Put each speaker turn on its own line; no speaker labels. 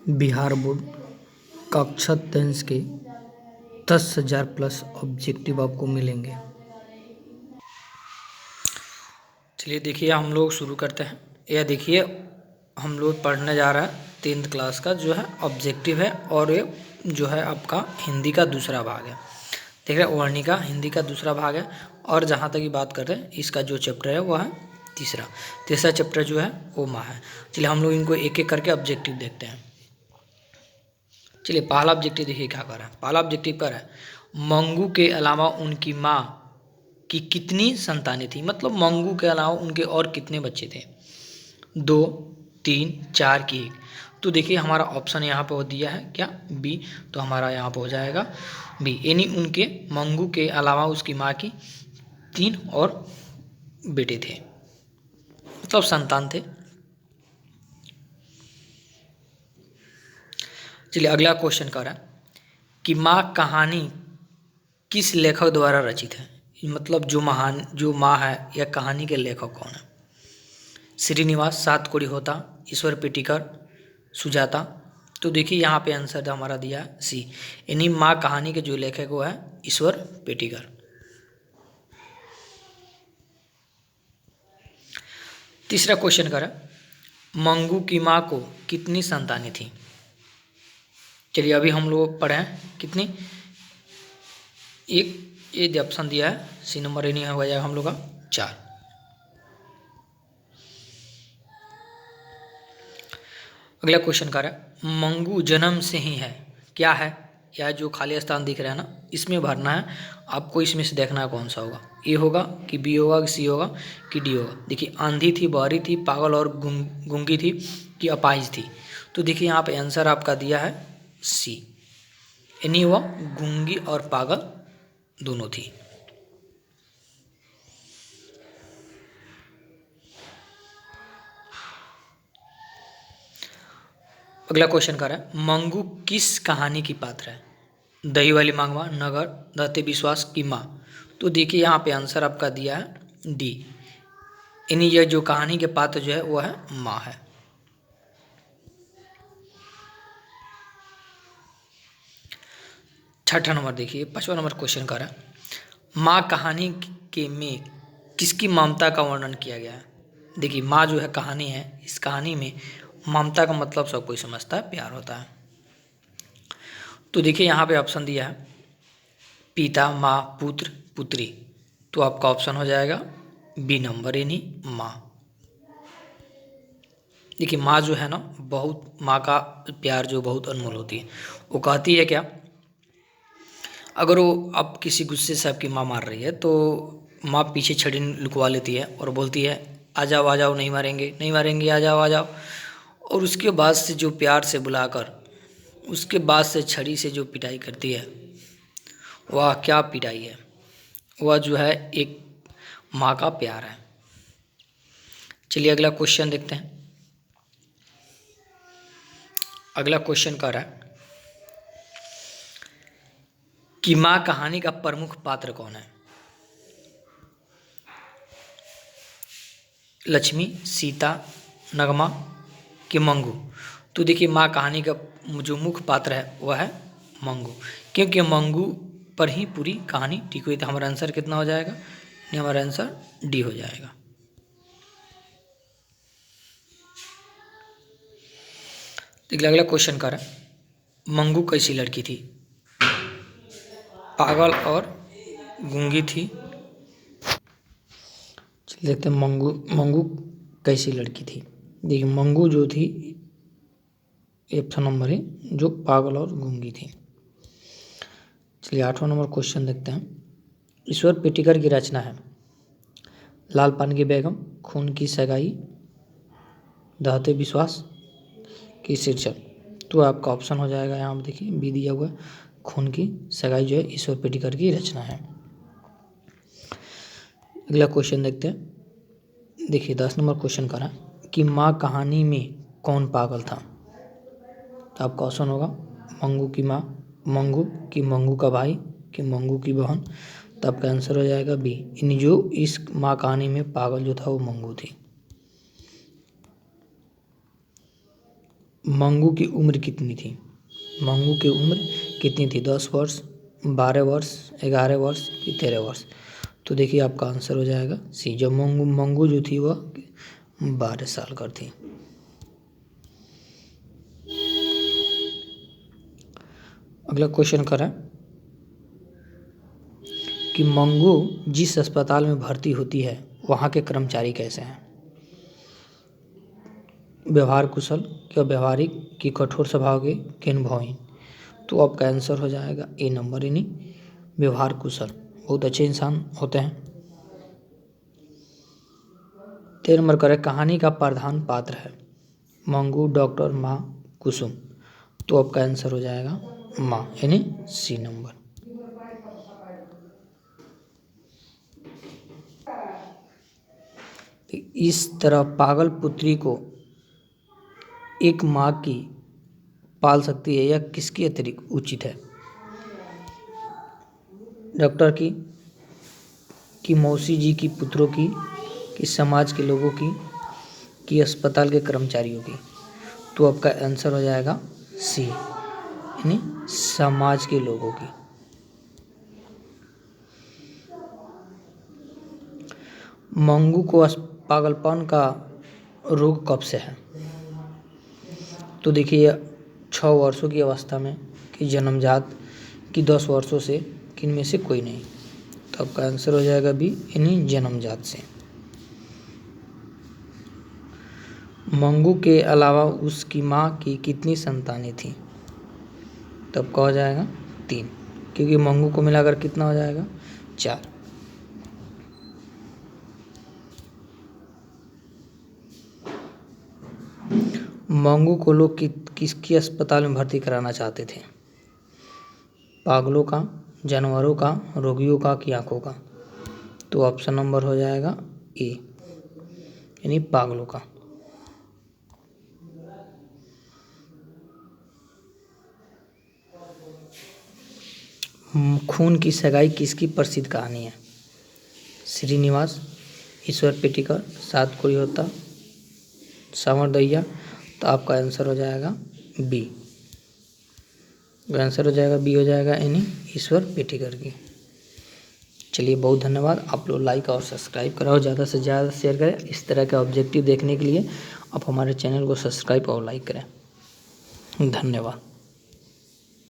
Bihar board कक्षा 10 के 10,000 plus objective आपको मिलेंगे। चलिए देखिए हम लोग शुरू करते हैं। यह देखिए हम लोग पढ़ने जा रहा है 10th क्लास का जो है ऑब्जेक्टिव है, और ये जो है आपका हिंदी का दूसरा भाग है। देख रहे हैं, वर्णिका हिंदी का दूसरा भाग है। और जहाँ तक की बात करते हैं इसका जो चैप्टर है वह है तीसरा चैप्टर जो है वो माँ है। चलिए हम लोग इनको एक एक करके ऑब्जेक्टिव देखते हैं। चलिए पहला ऑब्जेक्टिव देखिए क्या कर रहा है। पहला ऑब्जेक्टिव कर रहा है मंगू के अलावा उनकी माँ की कितनी संतानें थी। मतलब मंगू के अलावा उनके और कितने बच्चे थे। 2, 3, 4 की 1। तो देखिए हमारा ऑप्शन यहाँ पे हो दिया है क्या, बी। तो हमारा यहाँ पे हो जाएगा बी, यानी उनके मंगू के अलावा उसकी माँ की 3 और बेटे थे, मतलब संतान थे। चलिए अगला क्वेश्चन कर रहा है कि माँ कहानी किस लेखक द्वारा रचित है। मतलब जो माँ है यह कहानी के लेखक कौन है। श्रीनिवास, सातकोड़ी होता, ईश्वर पेटिकर, सुजाता। तो देखिए यहाँ पे आंसर हमारा दिया सी, यानी माँ कहानी के जो लेखक वो है ईश्वर पेटिकर। तीसरा क्वेश्चन करा मंगू की माँ को कितनी संतानें थी। चलिए अभी हम लोग पढ़े हैं कितनी, एक ये ऑप्शन दिया है सी नंबर, यानी हो जाएगा हम लोग का 4। अगला क्वेश्चन कर रहा है मंगू जन्म से ही है, क्या है। यह जो खाली स्थान दिख रहा है ना, इसमें भरना है आपको। इसमें से देखना है कौन सा होगा, ए होगा कि बी होगा कि सी होगा कि डी होगा। देखिए आंधी थी, बहरी थी, पागल और गूंगी थी कि अपाहिज थी। तो देखिए यहाँ पे आंसर आपका दिया है सी, यानी वह गूंगी और पागल दोनों थी। अगला क्वेश्चन कर रहा है मंगू किस कहानी की पात्र है। दही वाली मांगवा, नगर, दहते विश्वास की माँ। तो देखिए यहाँ पे आंसर आपका दिया है डी, यानी यह जो कहानी के पात्र जो है वह है माँ है। छठा नंबर देखिए, 5वां नंबर क्वेश्चन कर रहा है माँ कहानी के में किसकी ममता का वर्णन किया गया है। देखिए माँ जो है कहानी है, इस कहानी में ममता का मतलब सब कोई समझता है, प्यार होता है। तो देखिए यहाँ पे ऑप्शन दिया है पिता, माँ, पुत्र, पुत्री। तो आपका ऑप्शन हो जाएगा बी नंबर, यानी माँ। देखिए माँ जो है ना, बहुत माँ का प्यार जो बहुत अनमोल होती है। वो कहती है क्या, अगर वो अब किसी गुस्से से आपकी माँ मार रही है तो माँ पीछे छड़ी लुकवा लेती है और बोलती है आ जाओ नहीं मारेंगे नहीं मारेंगे, आ जाओ। और उसके बाद से जो प्यार से बुलाकर उसके बाद से छड़ी से जो पिटाई करती है, वह क्या पिटाई है, वह जो है एक माँ का प्यार है। चलिए अगला क्वेश्चन देखते हैं। अगला क्वेश्चन कह रहा है कि माँ कहानी का प्रमुख पात्र कौन है। लक्ष्मी, सीता, नगमा कि मंगू। तो देखिए माँ कहानी का जो मुख्य पात्र है वह है मंगू, क्योंकि मंगू पर ही पूरी कहानी टिकी हुई। तो हमारा आंसर कितना हो जाएगा, नहीं हमारा आंसर डी हो जाएगा। देखिए अगला क्वेश्चन कर रहा है मंगू कैसी लड़की थी। पागल और गूंगी थी। चलिए देखते हैं मंगू कैसी लड़की थी। देखिए मंगू जो थी ऑप्शन नंबर है जो पागल और गूंगी थी। चलिए 8वां नंबर क्वेश्चन देखते हैं। ईश्वर पेटिकर की रचना है लाल पान की बेगम, खून की सगाई, दहते विश्वास की शीर्षक। तो आपका ऑप्शन हो जाएगा यहाँ पर देखिए बी दिया हुआ है, खून की सगाई जो है ईश्वर पेटिकर की रचना है। अगला क्वेश्चन देखते हैं। देखिए 10 नंबर क्वेश्चन करा कि माँ कहानी में कौन पागल था। तो आपका ऑप्शन होगा मंगू की माँ, मंगू कि मंगू का भाई कि मंगू की बहन। तो आपका आंसर हो जाएगा बी, यानी जो इस माँ कहानी में पागल जो था वो मंगू थी। मंगू की उम्र कितनी थी? मंगू की उम्र कितनी थी? 10 वर्ष, 12 वर्ष, 11 वर्ष कि 13 वर्ष? तो देखिए आपका आंसर हो जाएगा सी। जब मंगू जो थी वह 12 साल का थी। अगला क्वेश्चन करें कि मंगू जिस अस्पताल में भर्ती होती है वहाँ के कर्मचारी कैसे हैं? व्यवहार कुशल, क्या व्यवहारिक, कि कठोर स्वभाव के, कि अनुभवहीन? तो आपका आंसर हो जाएगा ए नंबर, यानी व्यवहार कुशल, बहुत अच्छे इंसान होते हैं। 13 नंबर करें, कहानी का प्रधान पात्र है मंगू, डॉक्टर, माँ, कुसुम? तो आपका आंसर हो जाएगा माँ, यानी सी नंबर। इस तरह पागल पुत्री को एक माँ की पाल सकती है, यह किसकी अतिरिक्त उचित है? डॉक्टर की, कि मौसी जी की पुत्रों की, कि समाज के लोगों की, कि अस्पताल के कर्मचारियों की? तो आपका आंसर हो जाएगा सी, यानी समाज के लोगों की। मंगू को पागलपन का रोग कब से है? तो देखिए 6 वर्षों की अवस्था में, कि जन्मजात, कि 10 वर्षों से, कि इनमें से कोई नहीं? तो आपका आंसर हो जाएगा बी, यानी जन्मजात से। मंगू के अलावा उसकी माँ की कितनी संतानें थीं? तो आपका हो जाएगा 3, क्योंकि मंगू को मिलाकर कितना हो जाएगा? 4। मंगू को लोग किसकी अस्पताल में भर्ती कराना चाहते थे? पागलों का, जानवरों का, रोगियों का, कि आँखों का? तो ऑप्शन नंबर हो जाएगा ए, यानी पागलों का। खून की सगाई किसकी प्रसिद्ध कहानी है? श्रीनिवास, ईश्वर पेटिकर, सात कोई होता, सावर दैया? तो आपका आंसर हो जाएगा बी, आंसर हो जाएगा बी, हो जाएगा यानी ईश्वर पेटिकर की। चलिए बहुत धन्यवाद। आप लोग लाइक और सब्सक्राइब करें और ज़्यादा से ज़्यादा शेयर करें। इस तरह के ऑब्जेक्टिव देखने के लिए आप हमारे चैनल को सब्सक्राइब और लाइक करें। धन्यवाद।